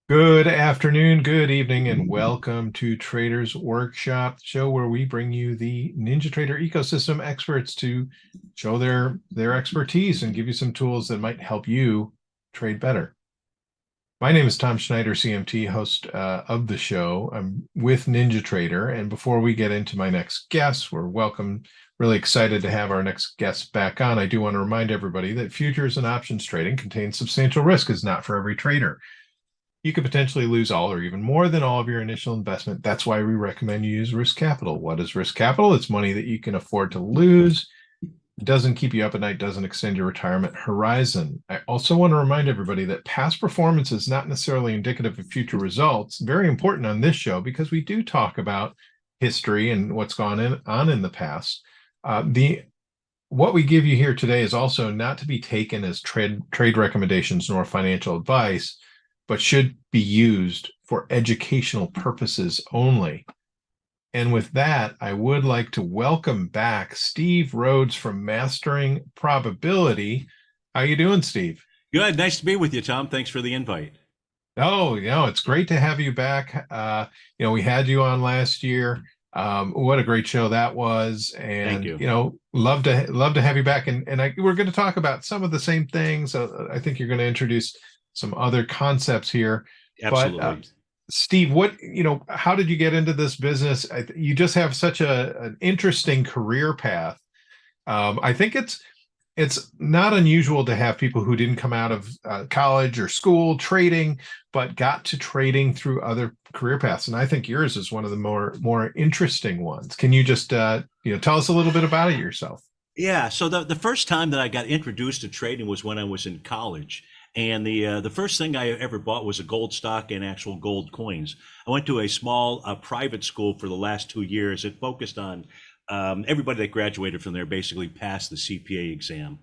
Good afternoon, good evening, and welcome to Traders Workshop, the show where we bring you the NinjaTrader Ecosystem experts to show their expertise and give you some tools that might help you trade better. My name is Tom Schneider, CMT, host of the show. I'm with NinjaTrader, and before we get into my next guest, really excited to have our next guest back on. I do want to remind everybody that futures and options trading contains substantial risk, is not for every trader. You could potentially lose all or even more than all of your initial investment. That's why we recommend you use risk capital. What is risk capital? It's money that you can afford to lose. It doesn't keep you up at night, doesn't extend your retirement horizon. I also want to remind everybody that past performance is not necessarily indicative of future results. Very important on this show because we do talk about history and what's gone on in the past. The What we give you here today is also not to be taken as trade recommendations nor financial advice, but should be used for educational purposes only. And with that, I would like to welcome back Steve Rhodes from Mastering Probability. How you doing, Steve? Good. Nice to be with you, Tom. Thanks for the invite. Oh, it's great to have you back. We had you on last year. What a great show that was, Thank and you. love to have you back. We're going to talk about some of the same things. I think you're going to introduce some other concepts here. But Absolutely. Steve, how did you get into this business? You just have such an interesting career path. I think it's not unusual to have people who didn't come out of college or school trading, but got to trading through other career paths. And I think yours is one of the more interesting ones. Can you just tell us a little bit about it yourself? Yeah. So the first time that I got introduced to trading was when I was in college. And the first thing I ever bought was a gold stock and actual gold coins. I went to a small private school for the last 2 years. It focused on everybody that graduated from there basically passed the CPA exam,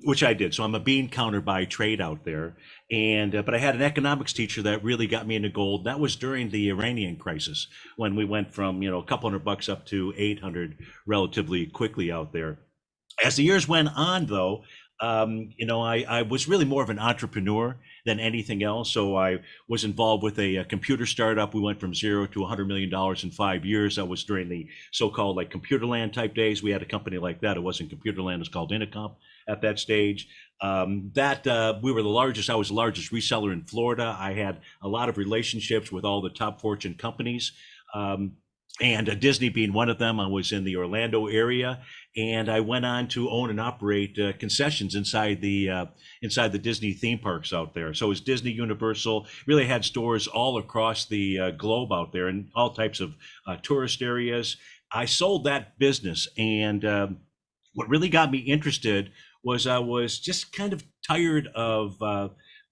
which I did. So I'm a bean counter by trade out there. And but I had an economics teacher that really got me into gold. That was during the Iranian crisis when we went from a couple $100 up to 800 relatively quickly out there. As the years went on, though, I was really more of an entrepreneur than anything else. So I was involved with a computer startup. We went from zero to $100 million in 5 years. That was during the so-called like computer land type days. We had a company like that. It wasn't computer land. It was called Intercomp at that stage. We were the largest. I was the largest reseller in Florida. I had a lot of relationships with all the top Fortune companies. And Disney being one of them. I was in the Orlando area, and I went on to own and operate concessions inside the Disney theme parks out there. So it was Disney, Universal, really had stores all across the globe out there, and all types of tourist areas. I sold that business, and what really got me interested was I was just kind of tired of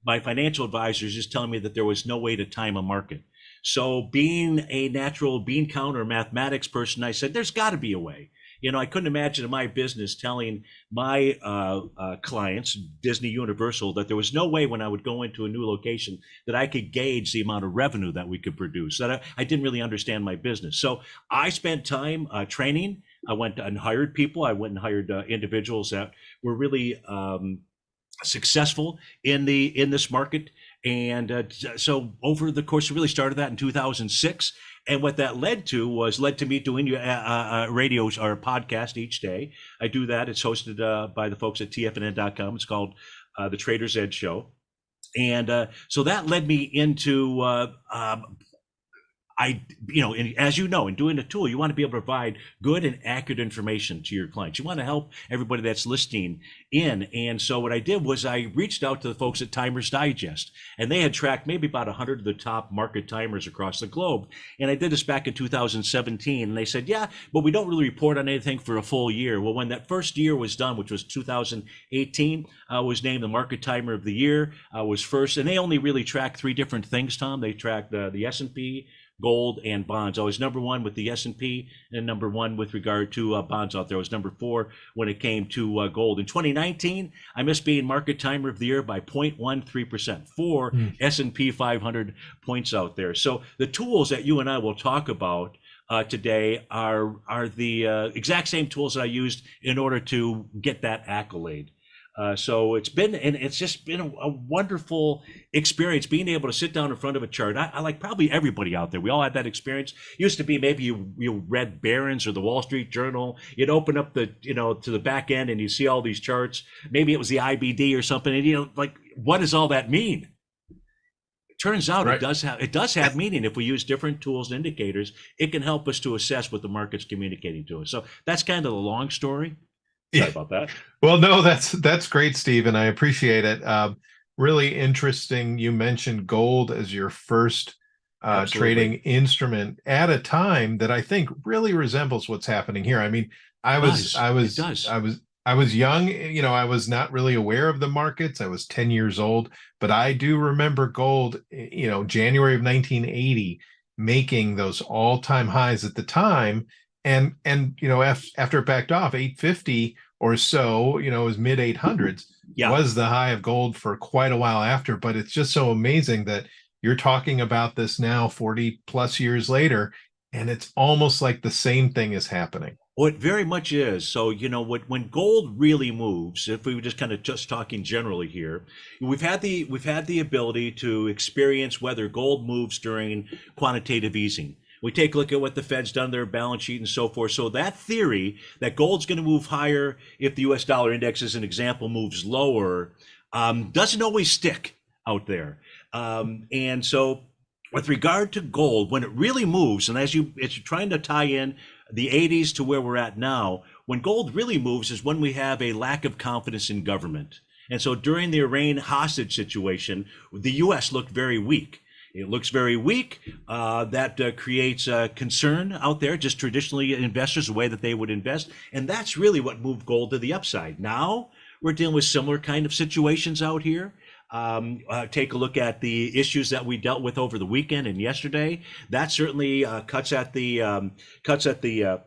my financial advisors just telling me that there was no way to time a market. So being a natural bean counter mathematics person, I said, there's got to be a way. I couldn't imagine in my business telling my clients, Disney Universal, that there was no way when I would go into a new location that I could gauge the amount of revenue that we could produce. That I didn't really understand my business. So I spent time training. I went and hired people. I went and hired individuals that were really successful in this market. And so over the course, we really started that in 2006. And what that led to me doing radio or podcast each day. I do that. It's hosted by the folks at tfnn.com. It's called the Trader's Edge Show. And so that led me into as you know, in doing a tool, you want to be able to provide good and accurate information to your clients. You want to help everybody that's listening in. And so what I did was I reached out to the folks at Timers Digest, and they had tracked maybe about 100 of the top market timers across the globe. And I did this back in 2017, and they said, yeah, but we don't really report on anything for a full year. Well, when that first year was done, which was 2018, I was named the Market Timer of the Year. I was first, and they only really track three different things, Tom. They tracked the S&P, gold, and bonds. I was number one with the S&P and number one with regard to bonds out there. I was number four when it came to gold. In 2019, I missed being Market Timer of the Year by 0.13% for S&P 500 points out there. So the tools that you and I will talk about today are the exact same tools that I used in order to get that accolade. So it's just been a wonderful experience being able to sit down in front of a chart. I like probably everybody out there. We all had that experience. Used to be maybe you read Barron's or the Wall Street Journal. You'd open up to the back end and you see all these charts. Maybe it was the IBD or something. And like, what does all that mean? Turns out Right. it does have meaning. If we use different tools and indicators, it can help us to assess what the market's communicating to us. So that's kind of the long story. Sorry about that. Well, no, that's great, Steve, and I appreciate it. Really interesting. You mentioned gold as your first trading instrument at a time that I think really resembles what's happening here. I mean, It does. I was young, I was not really aware of the markets. I was 10 years old, but I do remember gold, January of 1980 making those all-time highs at the time. After it backed off, 850 or so, it was mid 800s Yeah. was the high of gold for quite a while after. But it's just so amazing that you're talking about this now 40 plus years later, and it's almost like the same thing is happening. Well, it very much is. So, when gold really moves, if we were just talking generally here, we've had the ability to experience whether gold moves during quantitative easing. We take a look at what the Fed's done, their balance sheet and so forth. So that theory that gold's going to move higher if the US dollar index, as an example, moves lower, doesn't always stick out there. And so with regard to gold, when it really moves, and as you're trying to tie in the 80s to where we're at now, when gold really moves is when we have a lack of confidence in government. And so during the Iran hostage situation, the US looked very weak. It looks very weak. That creates concern out there, just traditionally investors, the way that they would invest. And that's really what moved gold to the upside. Now we're dealing with similar kind of situations out here. Take a look at the issues that we dealt with over the weekend and yesterday. That certainly cuts at the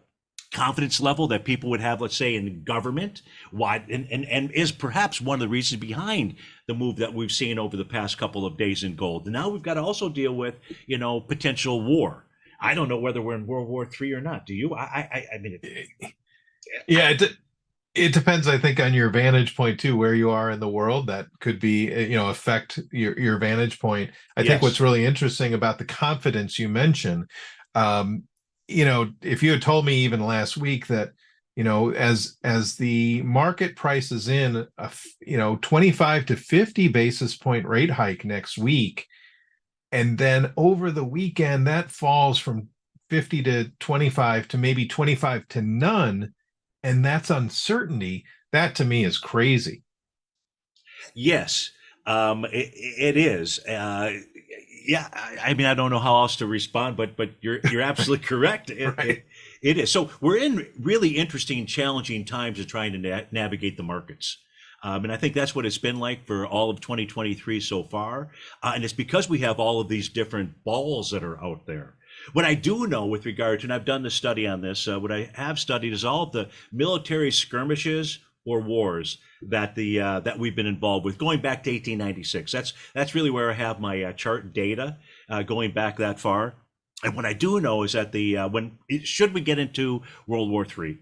confidence level that people would have, let's say, in government. Why, and is perhaps one of the reasons behind the move that we've seen over the past couple of days in gold. And now we've got to also deal with, potential war. I don't know whether we're in World War III or not. Do you? I mean, Yeah, it depends, I think, on your vantage point too, where you are in the world. That could be, affect your vantage point. I think what's yes. really interesting about the confidence you mentioned, if you had told me even last week that, as the market prices in a 25 to 50 basis point rate hike next week, and then over the weekend that falls from 50 to 25 to maybe 25 to none, and that's uncertainty, that to me is crazy. Yes, it is. Yeah, I mean, I don't know how else to respond, but you're absolutely correct. Right. It is. So we're in really interesting, challenging times of trying to navigate the markets. And I think that's what it's been like for all of 2023 so far. And it's because we have all of these different balls that are out there. What I do know with regard to, and I've done the study on this, what I have studied is all of the military skirmishes or wars that that we've been involved with going back to 1896. That's really where I have my chart data going back that far. And what I do know is that should we get into World War III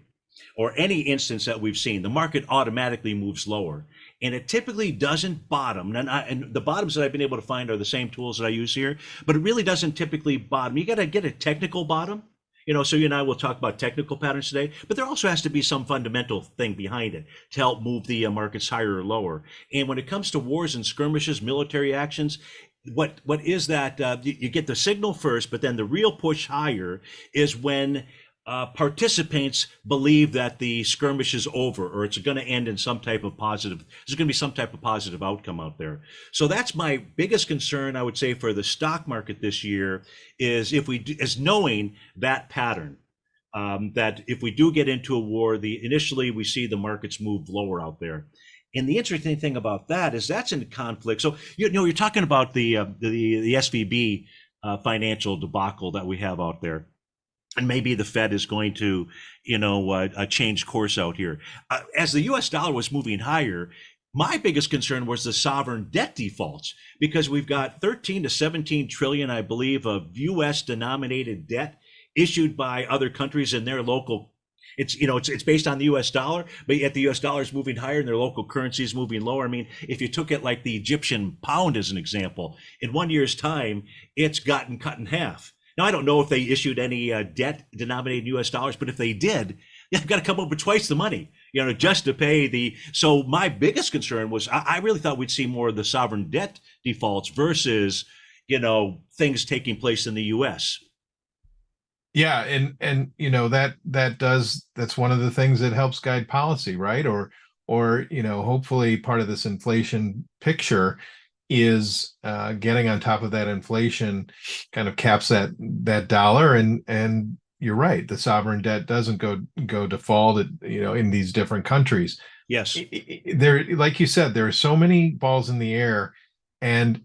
or any instance that we've seen, the market automatically moves lower. And it typically doesn't bottom. And the bottoms that I've been able to find are the same tools that I use here, but it really doesn't typically bottom. You got to get a technical bottom. So you and I will talk about technical patterns today, but there also has to be some fundamental thing behind it to help move the markets higher or lower. And when it comes to wars and skirmishes, military actions, what is that? You get the signal first, but then the real push higher is when participants believe that the skirmish is over or it's going to end in some type of positive. There's going to be some type of positive outcome out there. So that's my biggest concern, I would say, for the stock market this year is knowing that pattern. That if we do get into a war, initially we see the markets move lower out there. And the interesting thing about that is that's in conflict. So you're talking about the SVB financial debacle that we have out there. And maybe the Fed is going to, change course out here. As the U.S. dollar was moving higher, my biggest concern was the sovereign debt defaults, because we've got 13 to 17 trillion, I believe, of U.S. denominated debt issued by other countries in their local It's, it's based on the US dollar, but yet the US dollar is moving higher and their local currency is moving lower. I mean, if you took it like the Egyptian pound as an example, in 1 year's time, it's gotten cut in half. Now, I don't know if they issued any debt denominated in US dollars, but if they did, they've got to come up with twice the money, just to pay the. So my biggest concern was I really thought we'd see more of the sovereign debt defaults versus, things taking place in the US. Yeah, and that's one of the things that helps guide policy, right? Or hopefully part of this inflation picture is getting on top of that inflation, kind of caps that dollar, and you're right, the sovereign debt doesn't go default, in these different countries. Yes. There, like you said, there are so many balls in the air, and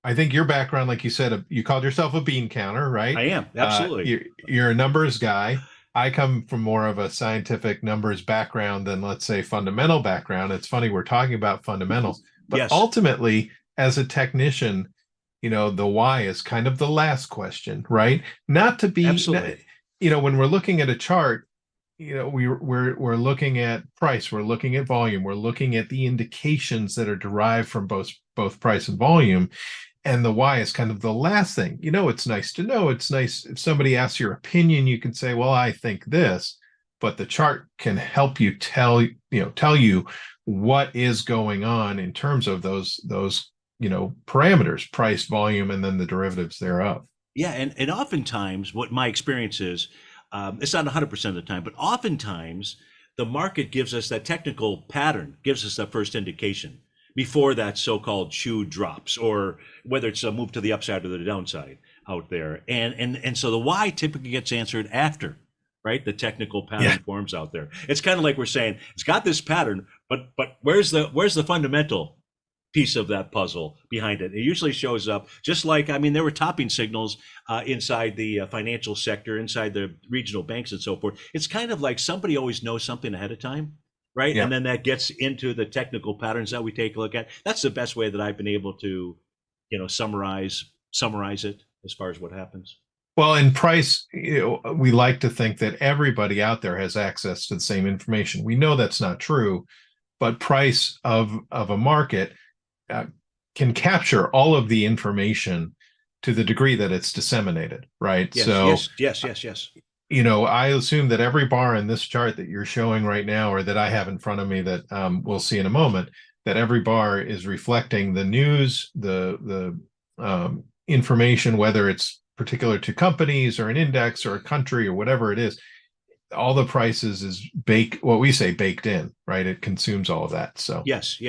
I think your background, like you said, you called yourself a bean counter, right? I am, absolutely. You're a numbers guy. I come from more of a scientific numbers background than, let's say, fundamental background. It's funny we're talking about fundamentals, but Yes. ultimately, as a technician, the why is kind of the last question, right? Not to be, Absolutely. when we're looking at a chart, we're looking at price, we're looking at volume, we're looking at the indications that are derived from both price and volume. And the why is kind of the last thing. It's nice to know. It's nice if somebody asks your opinion, you can say, well, I think this, but the chart can help you tell you what is going on in terms of those parameters, price, volume, and then the derivatives thereof. Yeah, and oftentimes what my experience is, it's not 100% of the time, but oftentimes the market gives us that technical pattern, gives us that first indication before that so-called shoe drops, or whether it's a move to the upside or the downside out there. And so the why typically gets answered after, right? The technical pattern forms out there. It's kind of like we're saying, it's got this pattern, but where's the fundamental piece of that puzzle behind it? It usually shows up just like, there were topping signals inside the financial sector, inside the regional banks and so forth. It's kind of like somebody always knows something ahead of time, right? Yeah. And then that gets into the technical patterns that we take a look at. That's the best way that I've been able to, summarize it as far as what happens. Well, in price, we like to think that everybody out there has access to the same information. We know that's not true, but price of a market can capture all of the information to the degree that it's disseminated, right? Yes, yes. I assume that every bar in this chart that you're showing right now, or that I have in front of me that we'll see in a moment, that every bar is reflecting the news, the information, whether it's particular to companies or an index or a country or whatever it is. All the prices is what we say baked in, right? It consumes all of that. So yes.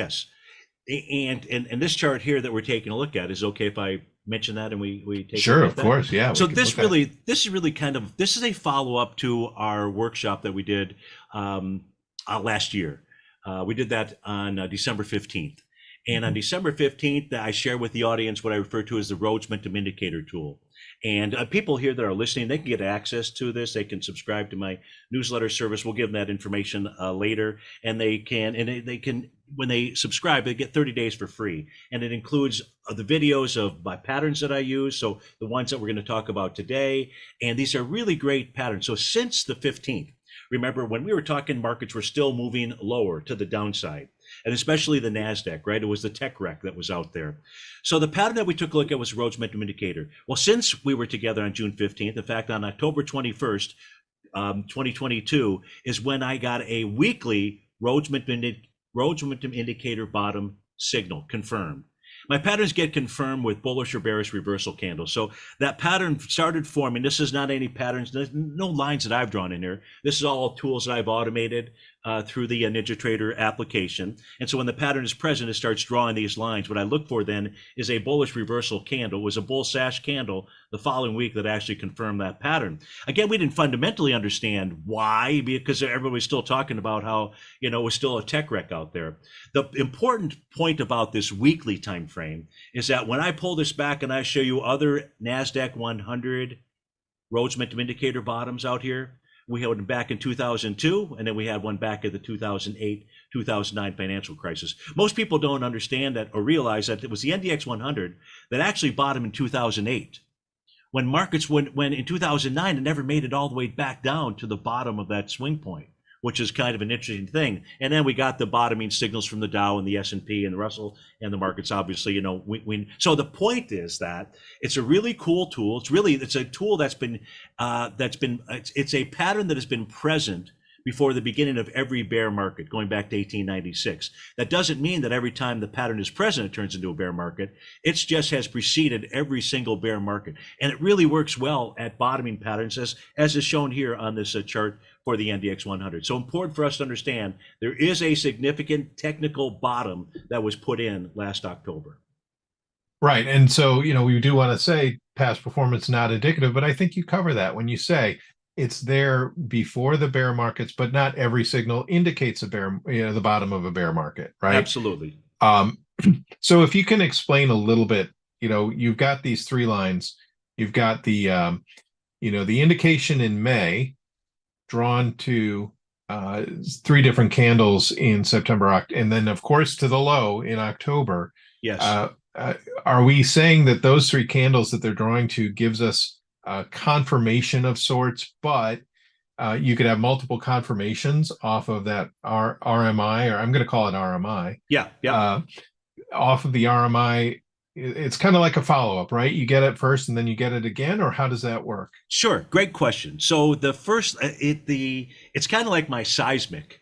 And this chart here that we're taking a look at, is okay if I mention that and we take sure, of course, yeah. So this is a follow-up to our workshop that we did last year. We did that on December 15th. And on December 15th, I share with the audience what I refer to as the Rhodes Momentum Indicator tool. And people here that are listening, they can get access to this. They can subscribe to my newsletter service. We'll give them that information later. And they can, when they subscribe, they get 30 days for free. And it includes the videos of my patterns that I use. So the ones that we're going to talk about today. And these are really great patterns. So since the 15th, remember when we were talking, markets were still moving lower to the downside, and especially the NASDAQ, right? It was the tech wreck that was out there. So the pattern that we took a look at was Rhodes Momentum Indicator. Well, since we were together on June 15th, in fact, on October 21st, 2022, is when I got a weekly Rhodes Momentum Indicator bottom signal confirmed. My patterns get confirmed with bullish or bearish reversal candles. So that pattern started forming. This is not any patterns, no lines that I've drawn in here. This is all tools that I've automated through the NinjaTrader application. And so when the pattern is present, it starts drawing these lines. What I look for then is a bullish reversal candle. It was a bull sash candle the following week that actually confirmed that pattern. Again, we didn't fundamentally understand why, because everybody's still talking about how, it was still a tech wreck out there. The important point about this weekly time frame is that when I pull this back and I show you other NASDAQ 100 Rhodes Momentum Indicator bottoms out here, we had one back in 2002, and then we had one back at the 2008, 2009 financial crisis. Most people don't understand that or realize that it was the NDX 100 that actually bottomed in 2008. when markets when in 2009 it never made it all the way back down to the bottom of that swing point, which is kind of an interesting thing. And then we got the bottoming signals from the Dow and the S&P and the Russell and the markets. Obviously, so the point is that it's a really cool tool. It's a tool that's been it's a pattern that has been present before the beginning of every bear market, going back to 1896. That doesn't mean that every time the pattern is present, it turns into a bear market. It just has preceded every single bear market. And it really works well at bottoming patterns, as is shown here on this chart for the NDX 100. So important for us to understand, there is a significant technical bottom that was put in last October. Right. And so, we do want to say past performance not indicative, but I think you cover that when you say it's there before the bear markets, but not every signal indicates the bottom of a bear market, right? Absolutely. So if you can explain a little bit, you've got these three lines. You've got the, the indication in May drawn to three different candles in September, and then of course to the low in October. Yes. Are we saying that those three candles that they're drawing to gives us confirmation of sorts, but you could have multiple confirmations off of that RMI, or I'm going to call it RMI. Yeah. Off of the RMI, it's kind of like a follow-up, right? You get it first and then you get it again, or how does that work? Sure. Great question. So the first, it's kind of like my seismic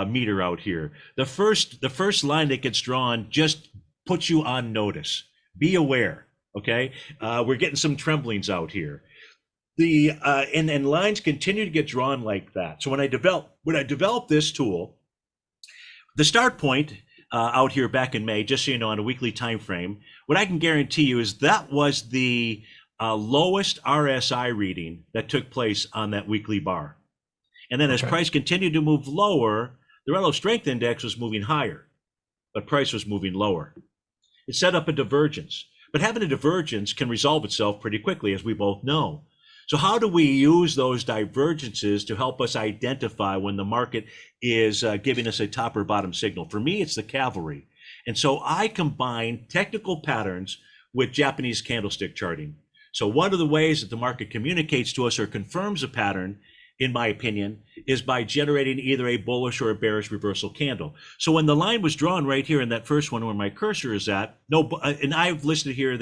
meter out here. The first line that gets drawn just puts you on notice. Be aware. Okay. We're getting some tremblings out here. And lines continue to get drawn like that. So when I developed this tool, the start point out here back in May, just so you know, on a weekly time frame, what I can guarantee you is that was the lowest RSI reading that took place on that weekly bar. And then as price continued to move lower, the relative strength index was moving higher, but price was moving lower. It set up a divergence. But having a divergence can resolve itself pretty quickly, as we both know. So how do we use those divergences to help us identify when the market is giving us a top or bottom signal? For me, it's the cavalry. And so I combine technical patterns with Japanese candlestick charting. So one of the ways that the market communicates to us or confirms a pattern, in my opinion, is by generating either a bullish or a bearish reversal candle. So when the line was drawn right here in that first one where my cursor is at, and I've listed here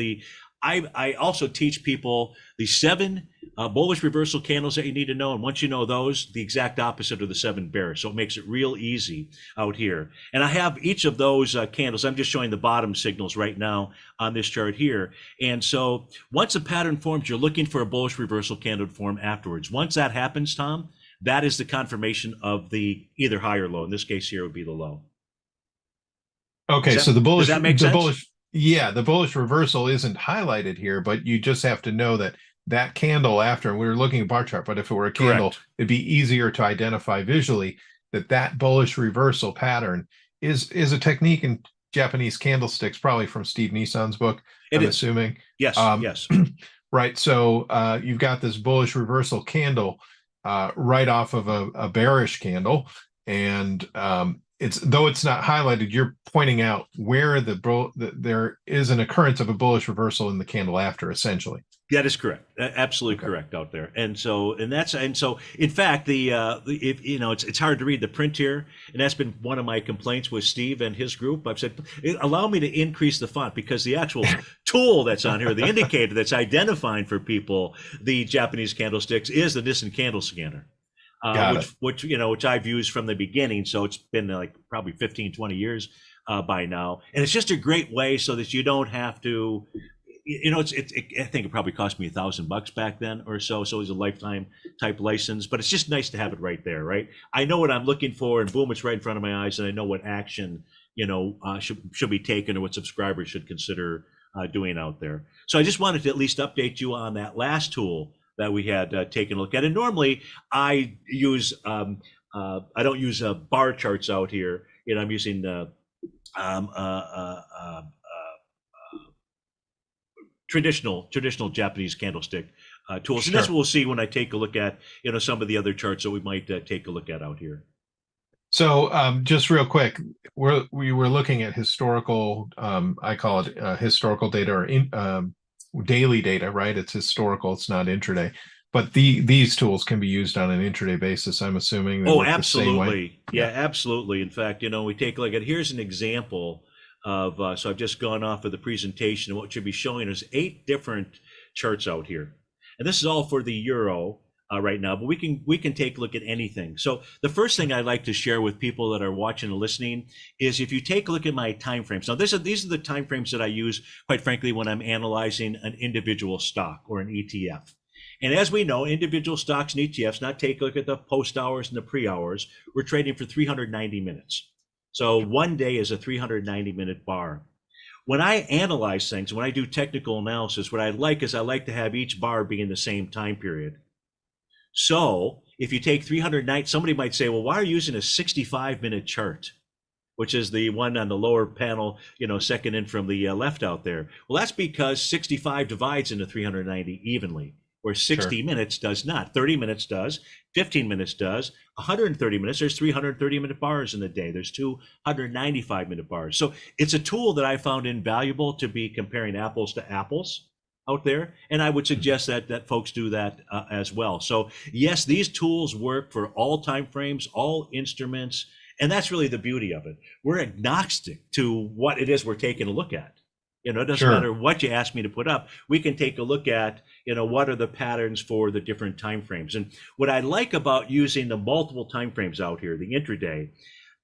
I also teach people the 7 bullish reversal candles that you need to know. And once you know those, the exact opposite are the 7 bearish. So it makes it real easy out here. And I have each of those candles. I'm just showing the bottom signals right now on this chart here. And so once a pattern forms, you're looking for a bullish reversal candle to form afterwards. Once that happens, Tom, that is the confirmation of the either high or low. In this case here would be the low. Okay, so the bullish, does that make sense? Yeah, the bullish reversal isn't highlighted here, but you just have to know that candle after, and we were looking at bar chart, but if it were a candle, it'd be easier to identify visually that bullish reversal pattern is a technique in Japanese candlesticks, probably from Steve Nissan's book, I'm assuming. Yes, yes. Right, so you've got this bullish reversal candle right off of a bearish candle, and though it's not highlighted, you're pointing out where there is an occurrence of a bullish reversal in the candle after, essentially. That is correct. Absolutely correct out there. And so in fact, it's hard to read the print here, and that's been one of my complaints with Steve and his group. I've said, allow me to increase the font, because the actual tool that's on here, the indicator that's identifying for people the Japanese candlesticks, is the Nissen candle scanner. Which I've used from the beginning. So it's been like probably 15, 20 years by now. And it's just a great way so that you don't have to, I think it probably cost me $1,000 back then or so. So it's a lifetime type license, but it's just nice to have it right there, right? I know what I'm looking for, and boom, it's right in front of my eyes. And I know what action, should be taken, or what subscribers should consider doing out there. So I just wanted to at least update you on that last tool that we had taken a look at. And normally I use, I don't use bar charts out here. I'm using traditional Japanese candlestick tools. Sure. And that's what we'll see when I take a look at, some of the other charts that we might take a look at out here. So just real quick, we were looking at historical, I call it historical data, or daily data, right? It's historical, it's not intraday. But these tools can be used on an intraday basis. I'm assuming they Oh, work the same way. absolutely. Yeah, Yeah, absolutely. In fact, we take a look at, here's an example of, so I've just gone off of the presentation, and what should be showing is 8 different charts out here. And this is all for the euro right now, but we can take a look at anything. So the first thing I'd like to share with people that are watching and listening is, if you take a look at my timeframes. Now, these are the timeframes that I use, quite frankly, when I'm analyzing an individual stock or an ETF. And as we know, individual stocks and ETFs, not take a look at the post hours and the pre hours, we're trading for 390 minutes. So one day is a 390-minute bar. When I analyze things, when I do technical analysis, what I like to have each bar be in the same time period. So if you take 390, somebody might say, well, why are you using a 65-minute chart, which is the one on the lower panel, second in from the left out there? Well, that's because 65 divides into 390 evenly, where 60 sure. minutes does not. 30 minutes does, 15 minutes does, 130 minutes. There's 330-minute bars in the day. There's 295-minute bars. So it's a tool that I found invaluable to be comparing apples to apples out there. And I would suggest that folks do that as well. So yes, these tools work for all time frames, all instruments. And that's really the beauty of it. We're agnostic to what it is we're taking a look at. It doesn't Sure. matter what you ask me to put up. We can take a look at, what are the patterns for the different time frames. And what I like about using the multiple time frames out here, the intraday,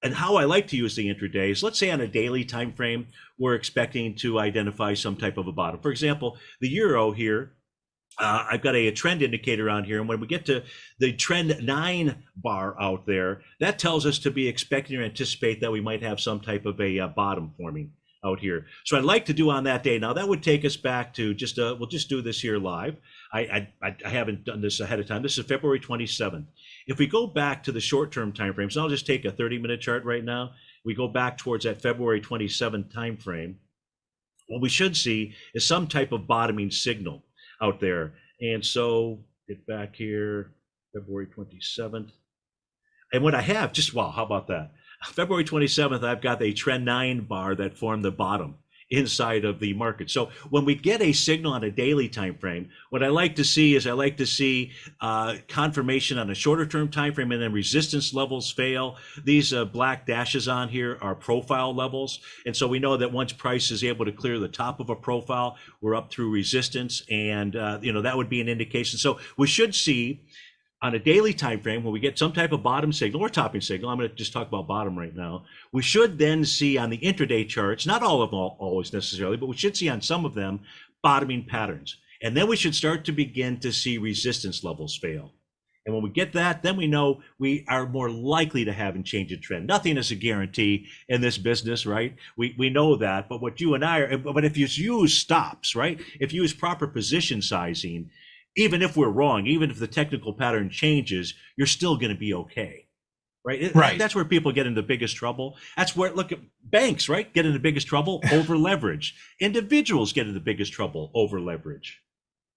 and how I like to use the intraday is, let's say on a daily time frame, we're expecting to identify some type of a bottom. For example, the euro here, I've got a trend indicator on here, and when we get to the trend 9 bar out there, that tells us to be expecting or anticipate that we might have some type of a bottom forming out here. So I'd like to do on that day. Now that would take us back to we'll just do this here live. I haven't done this ahead of time. This is February 27th. If we go back to the short-term time frames, I'll just take a 30-minute chart right now. We go back towards that February 27th time frame. What we should see is some type of bottoming signal out there. And so get back here, February 27th. And what I have, wow, how about that? February 27th, I've got a trend 9 bar that formed the bottom inside of the market. So when we get a signal on a daily time frame, what I like to see confirmation on a shorter term time frame, and then resistance levels fail. These black dashes on here are profile levels. And so we know that once price is able to clear the top of a profile, we're up through resistance, and that would be an indication. So we should see on a daily time frame, when we get some type of bottom signal or topping signal, I'm going to just talk about bottom right now, we should then see on the intraday charts, not all of them always necessarily, but we should see on some of them bottoming patterns. And then we should start to begin to see resistance levels fail. And when we get that, then we know we are more likely to have a change in trend. Nothing is a guarantee in this business, right? We know that, but what you and I are, but if you use stops, right? If you use proper position sizing, even if we're wrong, even if the technical pattern changes, you're still going to be okay, right? Right. That's where people get into the biggest trouble. That's where, look at banks, right? Get into the biggest trouble, over leverage. Individuals get into the biggest trouble, over leverage.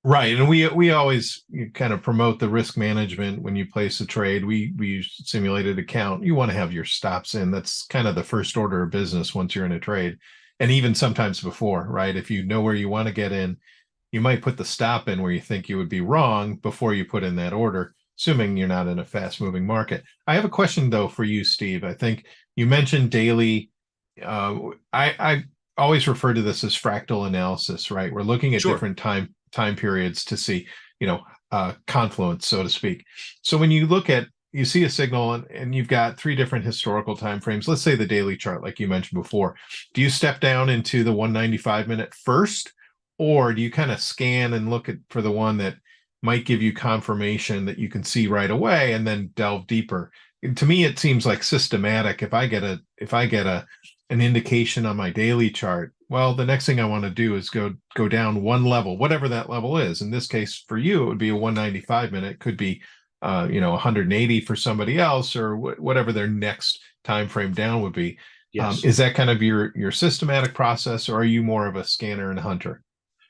Right. And we always kind of promote the risk management when you place a trade. We use simulated account. You want to have your stops in. That's kind of the first order of business once you're in a trade. And even sometimes before, right? If you know where you want to get in, you might put the stop in where you think you would be wrong before you put in that order, assuming you're not in a fast moving market. I have a question though for you, Steve. I think you mentioned daily. I always refer to this as fractal analysis, right? We're looking at Sure. different time periods to see, confluence, so to speak. So when you see a signal and you've got 3 different historical time frames, let's say the daily chart, like you mentioned before, do you step down into the 195-minute first? Or do you kind of scan and look for the one that might give you confirmation that you can see right away and then delve deeper? And to me, it seems like systematic. If I get an indication on my daily chart, well, the next thing I want to do is go down one level, whatever that level is. In this case, for you, it would be a 195-minute. It could be 180 for somebody else, or whatever their next time frame down would be. Yes. Is that kind of your systematic process, or are you more of a scanner and hunter?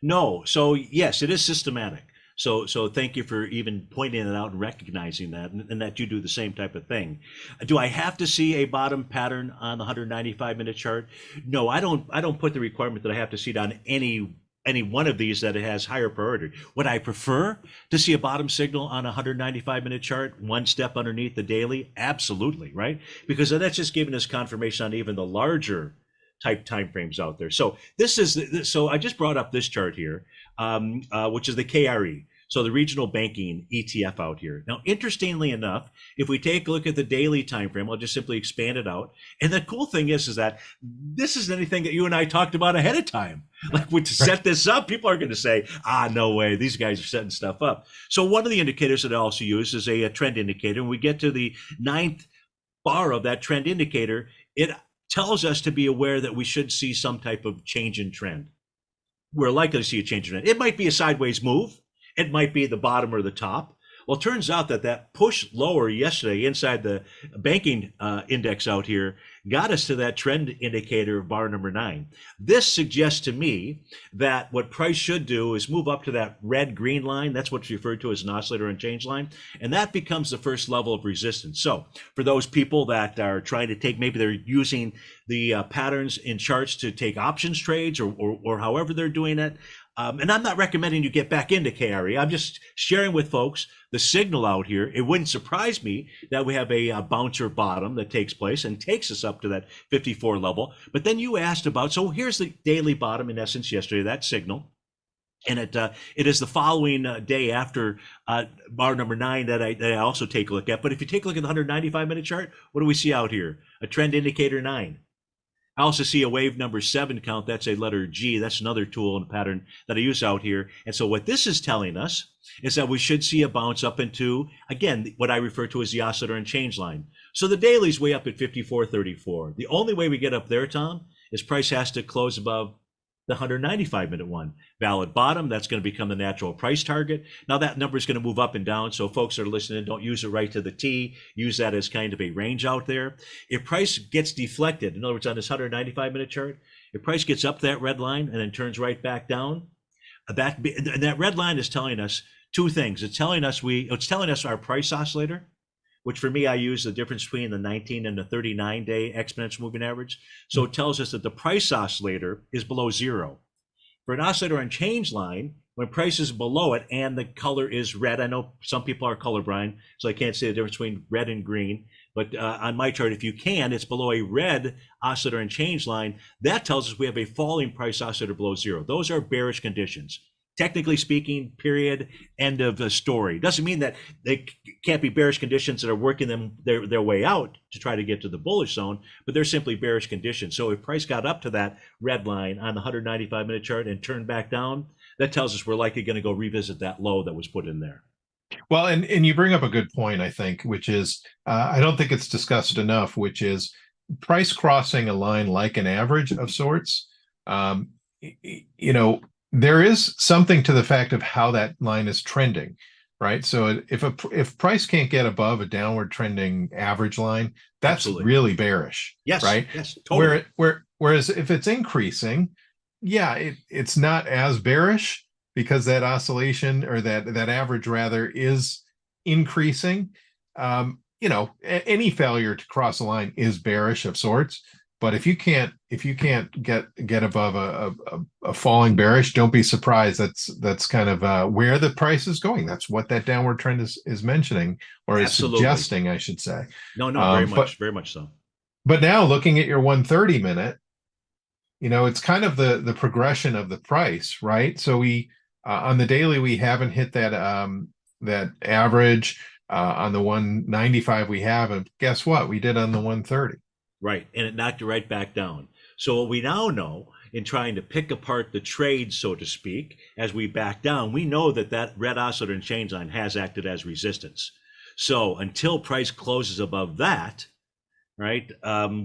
No. So yes, it is systematic. So thank you for even pointing it out and recognizing that, and that you do the same type of thing. Do I have to see a bottom pattern on the 195-minute chart? No, I don't put the requirement that I have to see it on any any one of these that it has higher priority. Would I prefer to see a bottom signal on a 195-minute chart, one step underneath the daily? Absolutely, right? Because that's just giving us confirmation on even the larger type timeframes out there. So so I just brought up this chart here, which is the KRE. So the regional banking ETF out here. Now, interestingly enough, if we take a look at the daily time frame, I'll just simply expand it out. And the cool thing is that this isn't anything that you and I talked about ahead of time. Like to set this up, people are going to say, no way, these guys are setting stuff up. So one of the indicators that I also use is a trend indicator. When we get to the 9th bar of that trend indicator, it tells us to be aware that we should see some type of change in trend. We're likely to see a change in trend. It might be a sideways move. It might be the bottom or the top. Well, it turns out that push lower yesterday inside the banking index out here got us to that trend indicator of bar number 9. This suggests to me that what price should do is move up to that red-green line. That's what's referred to as an oscillator and change line. And that becomes the first level of resistance. So for those people that are trying to take, maybe they're using the patterns in charts to take options trades or however they're doing it, and I'm not recommending you get back into KRE. I'm just sharing with folks the signal out here. It wouldn't surprise me that we have a bouncer bottom that takes place and takes us up to that 54 level. But then you asked about, so here's the daily bottom in essence yesterday, that signal. And it is the following day after bar number 9 that I also take a look at. But if you take a look at the 195-minute chart, what do we see out here? A trend indicator 9. I also see a wave number 7 count. That's a letter G. That's another tool and pattern that I use out here. And so what this is telling us is that we should see a bounce up into, again, what I refer to as the oscillator and change line. So the daily's way up at 54.34. The only way we get up there, Tom, is price has to close above the 195-minute one. Valid bottom, that's going to become the natural price target. Now that number is going to move up and down, so folks that are listening, don't use it right to the T. Use that as kind of a range out there. If price gets deflected, in other words, on this 195-minute chart, if price gets up that red line and then turns right back down, that red line is telling us two things. It's telling us our price oscillator, which for me, I use the difference between the 19 and the 39-day exponential moving average. So it tells us that the price oscillator is below 0. For an oscillator on change line, when price is below it and the color is red, I know some people are colorblind, so I can't say the difference between red and green. But on my chart, if you can, it's below a red oscillator and change line. That tells us we have a falling price oscillator below 0. Those are bearish conditions. Technically speaking, period, end of the story. Doesn't mean that they can't be bearish conditions that are working their way out to try to get to the bullish zone, but they're simply bearish conditions. So if price got up to that red line on the 195-minute chart and turned back down, that tells us we're likely going to go revisit that low that was put in there. Well, and you bring up a good point, I think, which is, I don't think it's discussed enough, which is price crossing a line like an average of sorts. There is something to the fact of how that line is trending, right? So if price can't get above a downward trending average line, that's Absolutely. really bearish, Yes, right? Yes, totally. Whereas if it's increasing, yeah, it's not as bearish because that oscillation or that average rather is increasing. Any failure to cross a line is bearish of sorts. But if you can't get above a falling bearish, don't be surprised. That's kind of where the price is going. That's what that downward trend is mentioning, or Absolutely. is suggesting, I should say. No, very much so. But now looking at your 130-minute, it's kind of the progression of the price, right? So we on the daily we haven't hit that average. On the 195 we have, and guess what? We did on the 130. Right, and it knocked it right back down. So what we now know in trying to pick apart the trade, so to speak, as we back down, we know that red oscillator and change line has acted as resistance. So until price closes above that, right,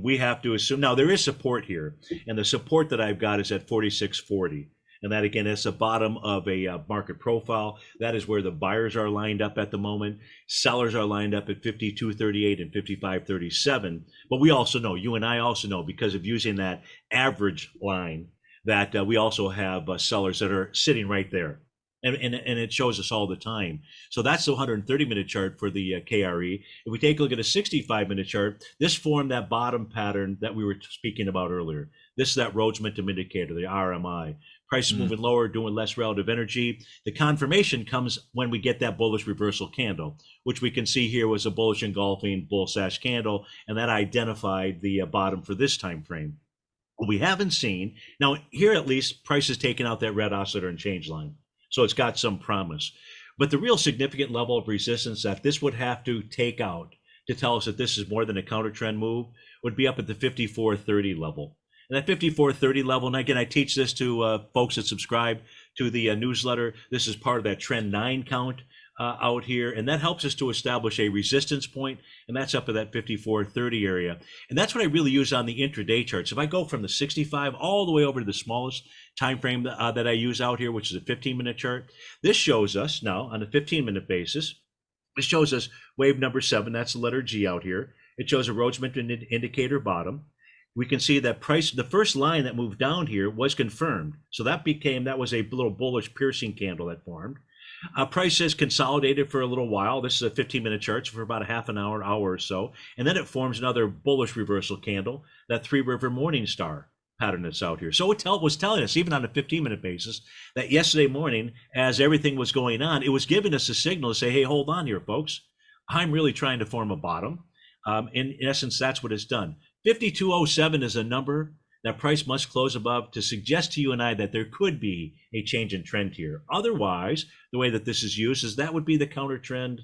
we have to assume, now there is support here, and the support that I've got is at 46.40. And that, again, is the bottom of a market profile. That is where the buyers are lined up at the moment. Sellers are lined up at 52.38 and 55.37. But we also know, you and I also know, because of using that average line, that we also have sellers that are sitting right there. and it shows us all the time. So that's the 130-minute chart for the KRE. If we take a look at a 65-minute chart, this formed that bottom pattern that we were speaking about earlier. This is that Rhodes Momentum Indicator, the RMI. Price is moving lower, doing less relative energy. The confirmation comes when we get that bullish reversal candle, which we can see here was a bullish engulfing bull sash candle, and that identified the bottom for this time frame. What we haven't seen, now here at least, price has taken out that red oscillator and change line. So it's got some promise. But the real significant level of resistance that this would have to take out to tell us that this is more than a counter trend move would be up at the 54.30 level. And that 54.30 level, and again, I teach this to folks that subscribe to the newsletter. This is part of that trend 9 count out here, and that helps us to establish a resistance point, and that's up at that 54.30 area. And that's what I really use on the intraday charts. If I go from the 65 all the way over to the smallest time frame that I use out here, which is a 15-minute chart, this shows us now on a 15-minute basis, this shows us wave number 7, that's the letter G out here. It shows a Rhodes Momentum Indicator bottom. We can see that price, the first line that moved down here was confirmed. So that was a little bullish piercing candle that formed. Price has consolidated for a little while. This is a 15-minute chart, so for about a half an hour or so. And then it forms another bullish reversal candle, that Three River Morning Star pattern that's out here. So it was telling us, even on a 15-minute basis, that yesterday morning, as everything was going on, it was giving us a signal to say, hey, hold on here, folks. I'm really trying to form a bottom. In essence, that's what it's done. 5207 is a number that price must close above to suggest to you and I that there could be a change in trend here. Otherwise, the way that this is used is that would be the counter trend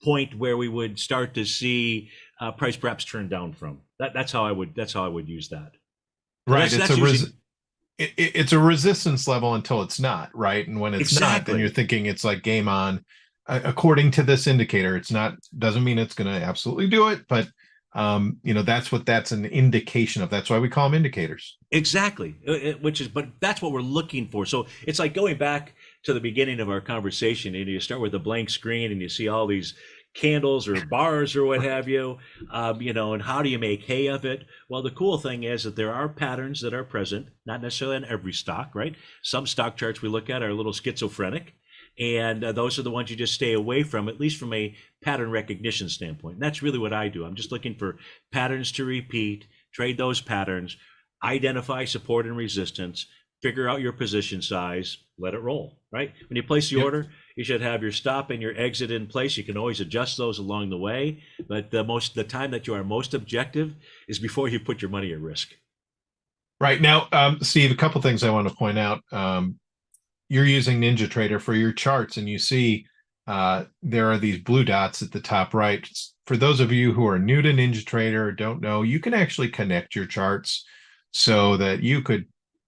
point where we would start to see price perhaps turn down from. That's how I would use that. Right. It's a resistance level until it's not, right? And when it's not, then you're thinking it's like game on. According to this indicator, it's not, doesn't mean it's going to absolutely do it, but that's an indication of. That's why we call them indicators. Exactly. But that's what we're looking for. So it's like going back to the beginning of our conversation, and you start with a blank screen and you see all these candles or bars or what have you, and how do you make hay of it? Well, the cool thing is that there are patterns that are present, not necessarily in every stock, right? Some stock charts we look at are a little schizophrenic. And those are the ones you just stay away from, at least from a pattern recognition standpoint. And that's really what I do. I'm just looking for patterns to repeat, trade those patterns, identify support and resistance, figure out your position size, let it roll, right? When you place the order, you should have your stop and your exit in place. You can always adjust those along the way. But the time that you are most objective is before you put your money at risk. Right. Now, Steve, a couple things I want to point out. You're using NinjaTrader for your charts, and you see there are these blue dots at the top right. For those of you who are new to NinjaTrader or don't know, you can actually connect your charts so that you could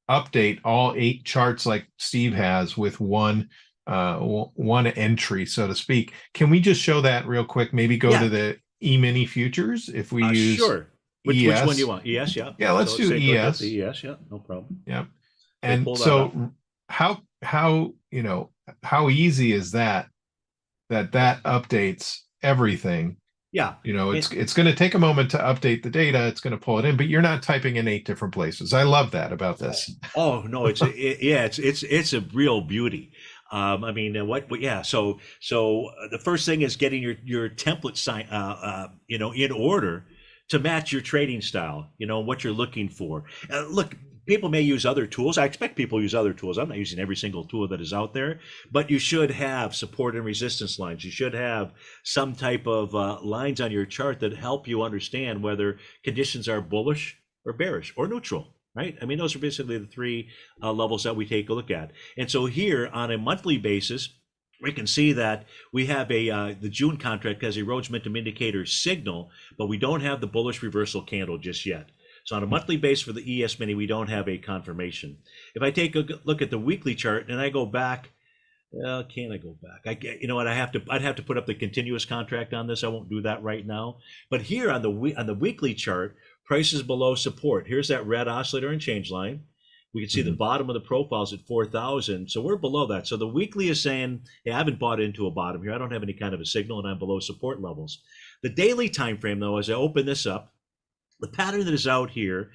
update all 8 charts like Steve has with one entry, so to speak. Can we just show that real quick? Maybe go to the E-mini futures if we use sure. Which one do you want? ES, yeah. Yeah, let's do ES. ES, yeah, no problem. Yeah. And so how easy is that updates everything? Yeah. It's going to take a moment to update the data. It's going to pull it in, but you're not typing in 8 different places. I love that about this. Oh no, it's a real beauty. So the first thing is getting your template sign, in order to match your trading style, what you're looking for. Look, people may use other tools. I expect people use other tools. I'm not using every single tool that is out there, but you should have support and resistance lines. You should have some type of lines on your chart that help you understand whether conditions are bullish or bearish or neutral, right? I mean, those are basically the 3 levels that we take a look at. And so here on a monthly basis, we can see that we have the June contract has a Rhodes Momentum Indicator signal, but we don't have the bullish reversal candle just yet. So on a monthly base for the ES mini, we don't have a confirmation. If I take a look at the weekly chart and I go back, can I go back? I'd have to put up the continuous contract on this. I won't do that right now. But here on the weekly chart, price is below support. Here's that red oscillator and change line. We can see the bottom of the profiles at 4,000. So we're below that. So the weekly is saying, hey, I haven't bought into a bottom here. I don't have any kind of a signal and I'm below support levels. The daily time frame, though, as I open this up, the pattern that is out here,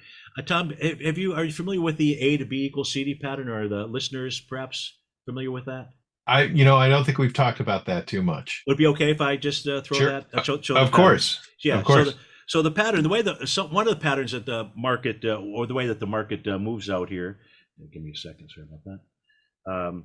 Tom, are you familiar with the A to B equals CD pattern? Or are the listeners perhaps familiar with that? I don't think we've talked about that too much. Would it be okay if I just throw Sure. that, show the Of pattern? course. Yeah. Of course. So the pattern, the way one of the patterns that the market, or the way that the market moves out here. Give me a second. Sorry about that.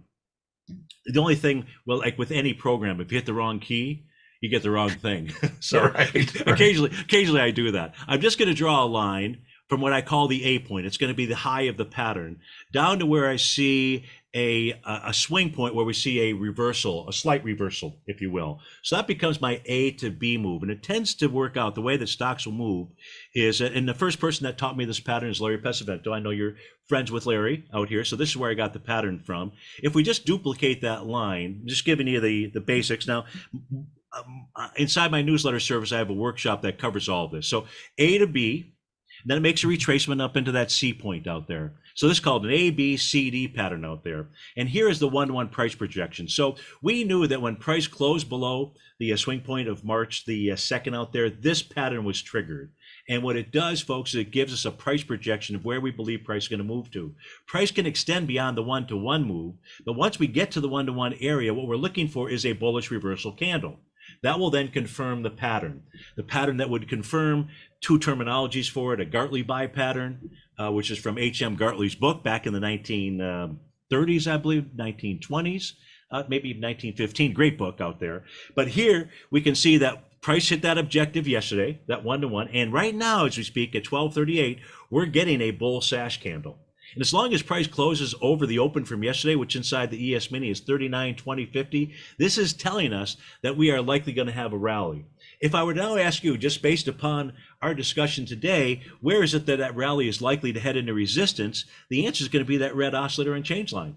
The only thing, well, like with any program, if you hit the wrong key, you get the wrong thing. So Right. occasionally I do that. I'm just going to draw a line from what I call the A point. It's going to be the high of the pattern down to where I see a swing point where we see a reversal, a slight reversal, if you will. So that becomes my A to B move. And it tends to work out the way that stocks will move is, and the first person that taught me this pattern is Larry Pesavento. I know you're friends with Larry out here. So this is where I got the pattern from. If we just duplicate that line, just giving you the basics. Now, inside my newsletter service, I have a workshop that covers all of this. So A to B, then it makes a retracement up into that C point out there. So this is called an A, B, C, D pattern out there. And here is the one-to-one price projection. So we knew that when price closed below the swing point of March the 2nd out there, this pattern was triggered. And what it does, folks, is it gives us a price projection of where we believe price is going to move to. Price can extend beyond the one-to-one move, but once we get to the one-to-one area, what we're looking for is a bullish reversal candle. That will then confirm the pattern. The pattern that would confirm two terminologies for it, a Gartley buy pattern, which is from H.M. Gartley's book back in the 1930s, I believe, 1920s, maybe 1915, great book out there. But here we can see that price hit that objective yesterday, that one-to-one, and right now as we speak at 12:38, we're getting a bull sash candle. And as long as price closes over the open from yesterday, which inside the ES mini is 39, 20, 50, this is telling us that we are likely going to have a rally. If I were to now ask you, just based upon our discussion today, where is it that that rally is likely to head into resistance? The answer is going to be that red oscillator and change line.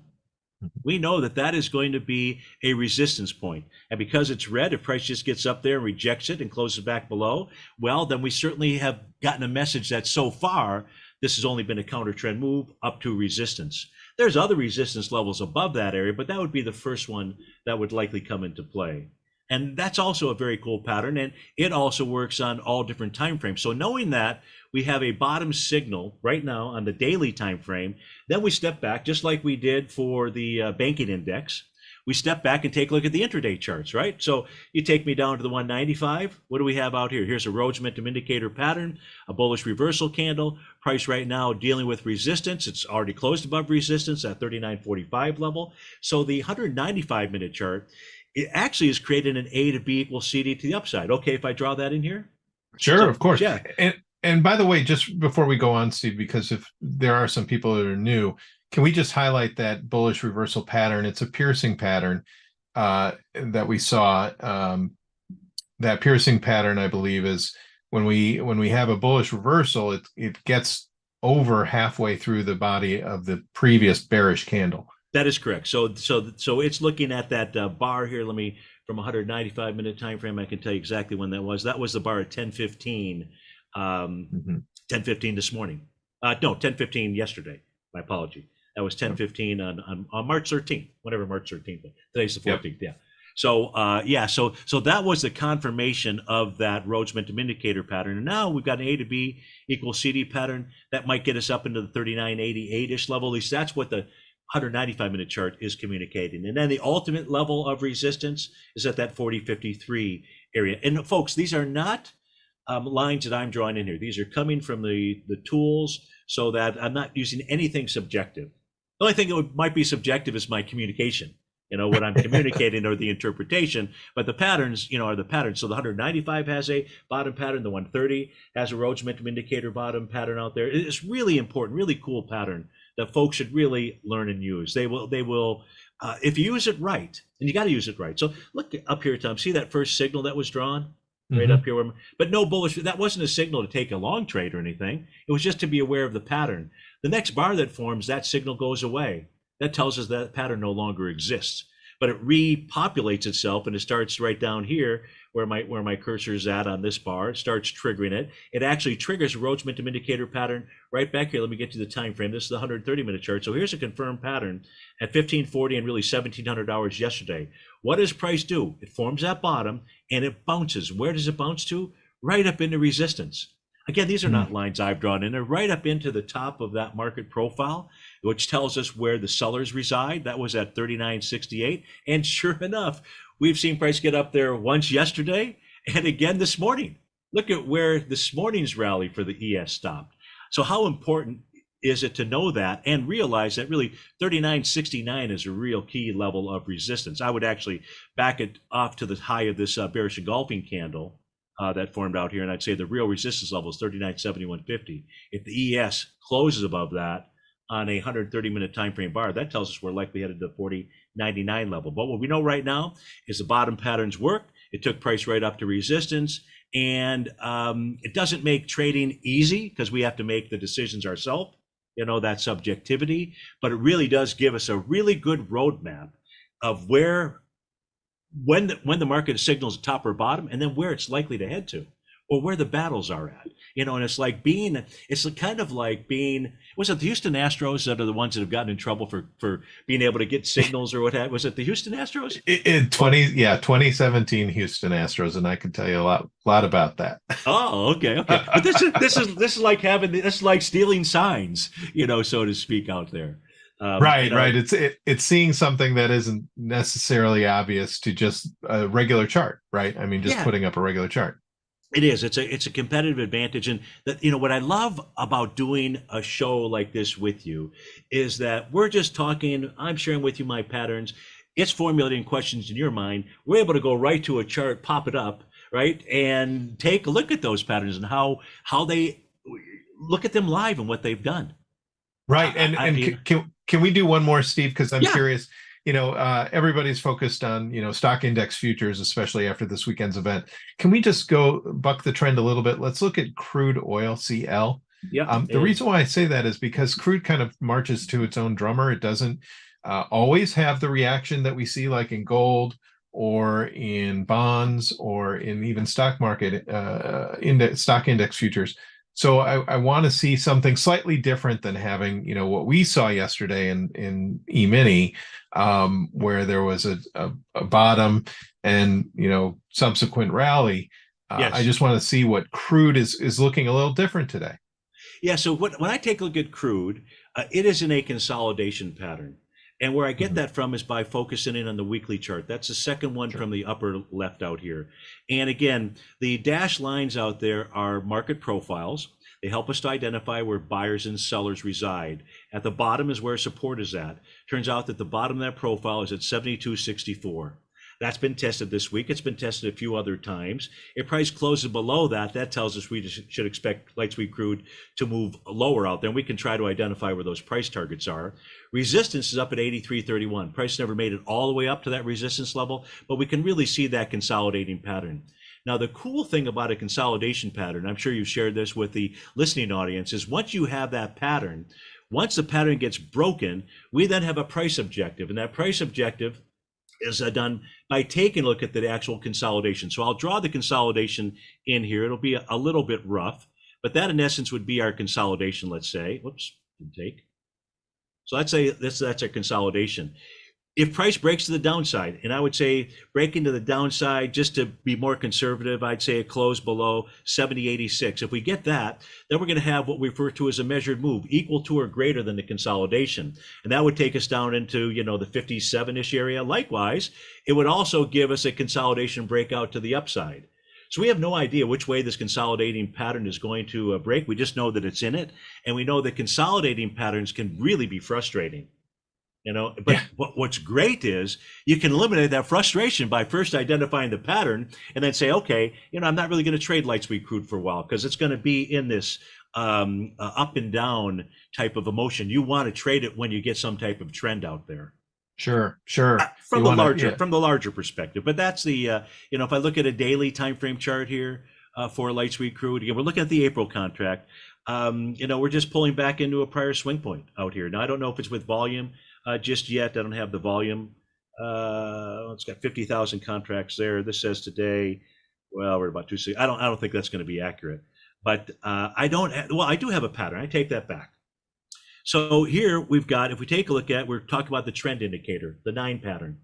We know that that is going to be a resistance point. And because it's red, if price just gets up there and rejects it and closes back below, well, then we certainly have gotten a message that so far, this has only been a counter trend move up to resistance. There's other resistance levels above that area, but that would be the first one that would likely come into play. And that's also a very cool pattern, and it also works on all different time frames. So knowing that we have a bottom signal right now on the daily time frame, then we step back, just like we did for the banking index. We step back and take a look at the intraday charts, right? So you take me down to the 195. What do we have out here? Here's a Rhodes momentum indicator pattern, a bullish reversal candle. Price right now dealing with resistance. It's already closed above resistance at 39.45 level. So the 195-minute chart, it actually is creating an A to B equals CD to the upside. Okay, if I draw that in here? Sure, So, of course. yeah. And by the way, just before we go on, Steve, because if there are some people that are new, can we just highlight that bullish reversal pattern? It's a piercing pattern that we saw. That piercing pattern, I believe, is when we have a bullish reversal, it gets over halfway through the body of the previous bearish candle. That is correct. So it's looking at that bar here. Let me, from 195-minute time frame, I can tell you exactly when that was. That was the bar at 10:15, 10:15 this morning. No, 10:15 yesterday. My apology. That was 10:15 on March 13th, whatever March 13th. Today's the 14th. Yep. Yeah. So that was the confirmation of that Rhodes momentum indicator pattern. And now we've got an A to B equals CD pattern that might get us up into the 39.88-ish level. At least that's what the 195-minute chart is communicating. And then the ultimate level of resistance is at that 40.53 area. And folks, these are not lines that I'm drawing in here. These are coming from the tools, so that I'm not using anything subjective. The only thing that might be subjective is my communication, what I'm communicating or the interpretation, but the patterns, are the patterns. So the 195 has a bottom pattern, the 130 has a Rhodes momentum indicator bottom pattern out there. It's really important, really cool pattern that folks should really learn and use. They will, if you use it right, and you got to use it right. So look up here, Tom, see that first signal that was drawn? Right up here, but no bullish. That wasn't a signal to take a long trade or anything. It was just to be aware of the pattern. The next bar that forms, that signal goes away. That tells us that pattern no longer exists. But it repopulates itself, and it starts right down here where my cursor is at on this bar. It starts triggering it. It actually triggers a Rhodes momentum indicator pattern right back here. Let me get to the time frame. This is the 130-minute chart. So here's a confirmed pattern at 1540 and really $1,700 yesterday. What does price do? It forms that bottom and it bounces. Where does it bounce to? Right up into resistance. Again, these are Mm. not lines I've drawn in. They're right up into the top of that market profile, which tells us where the sellers reside. That was at 39.68. And sure enough, we've seen price get up there once yesterday and again this morning. Look at where this morning's rally for the ES stopped. So how important is it to know that and realize that really 39.69 is a real key level of resistance? I would actually back it off to the high of this bearish engulfing candle that formed out here, and I'd say the real resistance level is 39.7150. If the ES closes above that on a 130-minute time frame bar, that tells us we're likely headed to the 40.99 level. But what we know right now is the bottom patterns work. It took price right up to resistance, and it doesn't make trading easy because we have to make the decisions ourselves, that subjectivity, but it really does give us a really good roadmap of where when the market signals top or bottom, and then where it's likely to head to, or where the battles are at. And it's kind of like being, was it the Houston Astros that are the ones that have gotten in trouble for being able to get signals or what have? Was it the Houston Astros? 2017 Houston Astros, and I can tell you a lot about that. Oh, okay. But this is like stealing signs, so to speak, out there. Right. It's seeing something that isn't necessarily obvious to just a regular chart, right? I mean, just putting up a regular chart. It is. It's a competitive advantage, and that what I love about doing a show like this with you is that we're just talking. I'm sharing with you my patterns. It's formulating questions in your mind. We're able to go right to a chart, pop it up, right, and take a look at those patterns and how they look at them live and what they've done. Right. Can we do one more, Steve? Because I'm curious, everybody's focused on, stock index futures, especially after this weekend's event. Can we just go buck the trend a little bit? Let's look at crude oil, CL. Yeah. The reason why I say that is because crude kind of marches to its own drummer. It doesn't always have the reaction that we see like in gold or in bonds or in even stock market stock index futures. So I want to see something slightly different than having, what we saw yesterday in E-mini, where there was a bottom and, subsequent rally. Yes. I just want to see what crude is looking a little different today. Yeah. So when I take a look at crude, it is in a consolidation pattern. And where I get that from is by focusing in on the weekly chart. That's the second one from the upper left out here. And again, the dashed lines out there are market profiles. They help us to identify where buyers and sellers reside. At the bottom is where support is at. Turns out that the bottom of that profile is at 72.64. That's been tested this week. It's been tested a few other times. If price closes below that, that tells us we should expect light sweet crude to move lower out there. And we can try to identify where those price targets are. Resistance is up at 83.31. Price never made it all the way up to that resistance level, but we can really see that consolidating pattern. Now, the cool thing about a consolidation pattern, I'm sure you've shared this with the listening audience, is once you have that pattern, once the pattern gets broken, we then have a price objective. And that price objective is done by taking a look at the actual consolidation. So I'll draw the consolidation in here. It'll be a little bit rough, but that in essence would be our consolidation, let's say. Whoops, didn't take. So let's say that's our consolidation. If price breaks to the downside, and I would say breaking to the downside, just to be more conservative, I'd say it closed below 70.86. If we get that, then we're going to have what we refer to as a measured move, equal to or greater than the consolidation. And that would take us down into, the 57-ish area. Likewise, it would also give us a consolidation breakout to the upside. So we have no idea which way this consolidating pattern is going to break. We just know that it's in it. And we know that consolidating patterns can really be frustrating. But what's great is you can eliminate that frustration by first identifying the pattern and then say, okay, I'm not really going to trade light sweet crude for a while because it's going to be in this up and down type of emotion. You want to trade it when you get some type of trend out there. Sure. From the larger perspective. But that's the, if I look at a daily time frame chart here for light sweet crude, again, we're looking at the April contract. We're just pulling back into a prior swing point out here. Now, I don't know if it's with volume. Just yet, I don't have the volume. It's got 50,000 contracts there. This says today, well, we're about 260. I don't think that's going to be accurate. But I do have a pattern. I take that back. So here we've got, if we take a look at, we're talking about the trend indicator, the 9 pattern.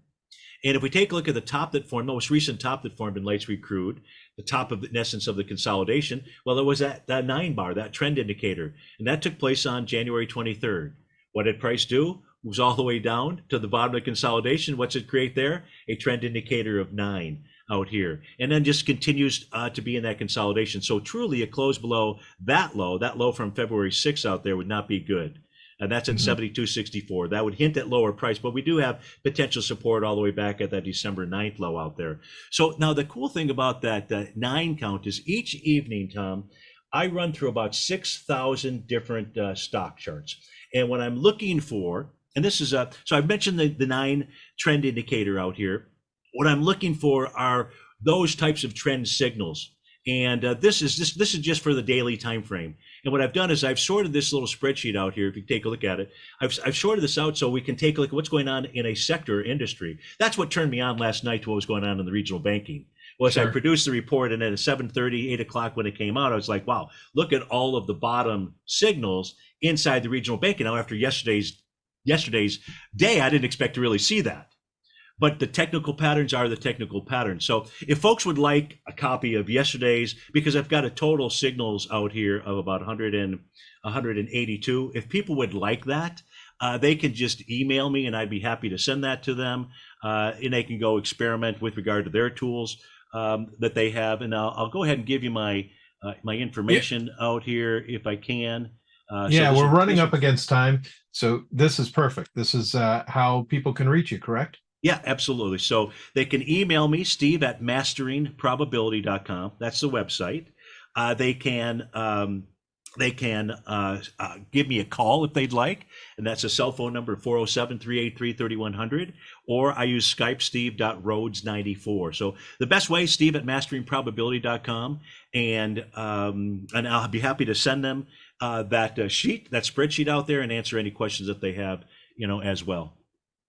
And if we take a look at the top that formed, the most recent top that formed in late recruit, the top of, in essence, of the consolidation, well, it was that 9 bar, that trend indicator. And that took place on January 23rd. What did price do? Moves all the way down to the bottom of the consolidation. What's it create there? A trend indicator of 9 out here. And then just continues to be in that consolidation. So truly, a close below that low from February 6th out there would not be good. And that's at 72.64. That would hint at lower price, but we do have potential support all the way back at that December 9th low out there. So now the cool thing about that 9 count is each evening, Tom, I run through about 6,000 different stock charts. And what I'm looking for, and this is so I've mentioned the 9 trend indicator out here. What I'm looking for are those types of trend signals. And this is just for the daily time frame. And what I've done is I've sorted this little spreadsheet out here. If you take a look at it, I've sorted this out so we can take a look at what's going on in a sector industry. That's what turned me on last night to what was going on in the regional banking. Was I produced the report, and at 7:30, 8 o'clock when it came out, I was like, wow, look at all of the bottom signals inside the regional banking. Now, after yesterday's day, I didn't expect to really see that. But the technical patterns are the technical patterns. So if folks would like a copy of yesterday's, because I've got a total signals out here of about 182. If people would like that, they can just email me and I'd be happy to send that to them. And they can go experiment with regard to their tools that they have. And I'll go ahead and give you my information out here if I can. Yeah, we're running up against time. So this is perfect. This is how people can reach you, correct? Yeah, absolutely. So they can email me, steve@masteringprobability.com. That's the website. They can give me a call if they'd like, and that's a cell phone number, 407-383-3100, or I use Skype, steve.rhodes94. So the best way, steve@masteringprobability.com, and I'll be happy to send them that spreadsheet out there and answer any questions that they have, as well.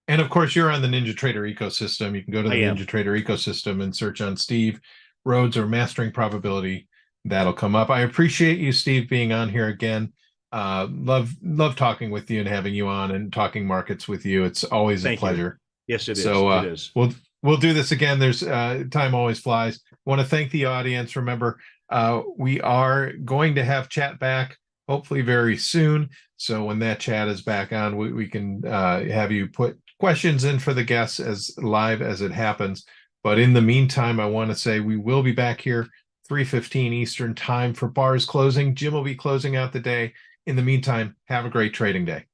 And of course, you're on the NinjaTrader Ecosystem. You can go to the NinjaTrader Ecosystem and search on Steve Rhodes or Mastering Probability. That'll come up. I appreciate you, Steve, being on here again. Love talking with you and having you on and talking markets with you. It's always a pleasure. Yes, it is. So it is. We'll do this again. There's time always flies. Want to thank the audience. Remember, we are going to have chat back hopefully very soon. So when that chat is back on, we can have you put questions in for the guests as live as it happens. But in the meantime, I want to say we will be back here 3:15 Eastern time for bars closing. Jim will be closing out the day. In the meantime, have a great trading day.